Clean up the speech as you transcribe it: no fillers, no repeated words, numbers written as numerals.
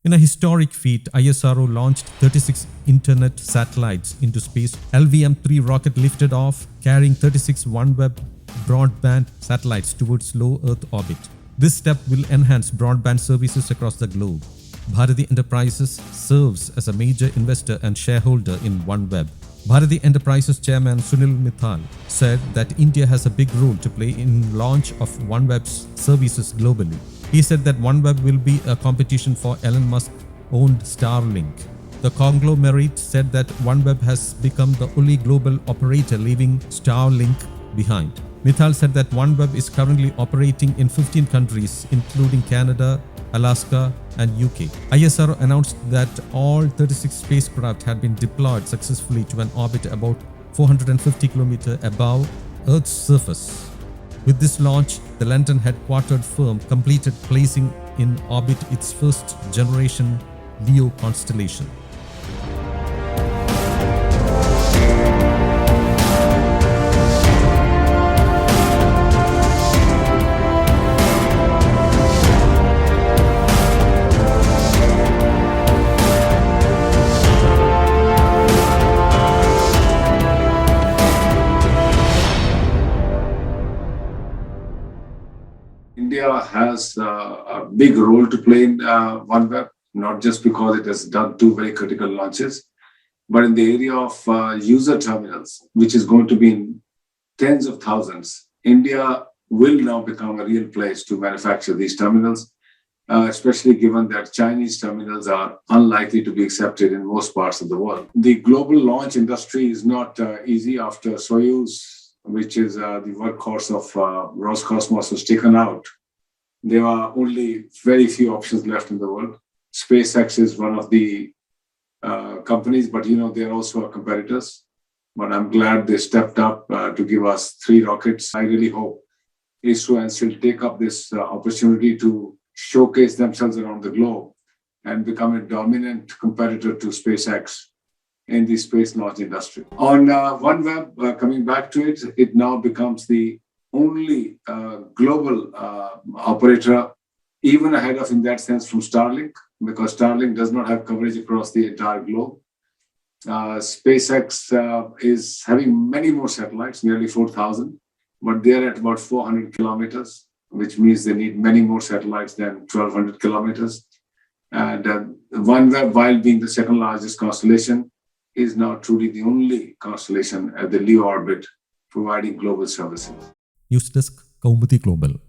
In a historic feat, ISRO launched 36 internet satellites into space. LVM-3 rocket lifted off, carrying 36 OneWeb broadband satellites towards low Earth orbit. This step will enhance broadband services across the globe. Bharti Enterprises serves as a major investor and shareholder in OneWeb. Bharti Enterprises chairman Sunil Mittal said that India has a big role to play in launch of OneWeb's services globally. He said that OneWeb will be a competition for Elon Musk-owned Starlink. The conglomerate said that OneWeb has become the only global operator leaving Starlink behind. Mittal said that OneWeb is currently operating in 15 countries, including Canada, Alaska, and UK. ISRO announced that all 36 spacecraft had been deployed successfully to an orbit about 450 km above Earth's surface. With this launch, the London-headquartered firm completed placing in orbit its first generation LEO constellation. India has a big role to play in OneWeb, not just because it has done two very critical launches, but in the area of user terminals, which is going to be in tens of thousands. India will now become a real place to manufacture these terminals, especially given that Chinese terminals are unlikely to be accepted in most parts of the world. The global launch industry is not easy after Soyuz, which is the workhorse of Roscosmos, was taken out. There are only very few options left in the world. SpaceX is one of the companies, but they're also our competitors. But I'm glad they stepped up to give us 3 rockets. I really hope ISRO and SIL take up this opportunity to showcase themselves around the globe and become a dominant competitor to SpaceX in the space launch industry. On OneWeb, coming back to it, it now becomes the only global operator, even ahead of, in that sense, from Starlink, because Starlink does not have coverage across the entire globe. SpaceX is having many more satellites, nearly 4,000, but they're at about 400 kilometers, which means they need many more satellites than 1,200 kilometers. And OneWeb, while being the second largest constellation, is now truly the only constellation at the LEO orbit providing global services. News Desk, Kaumudy Global.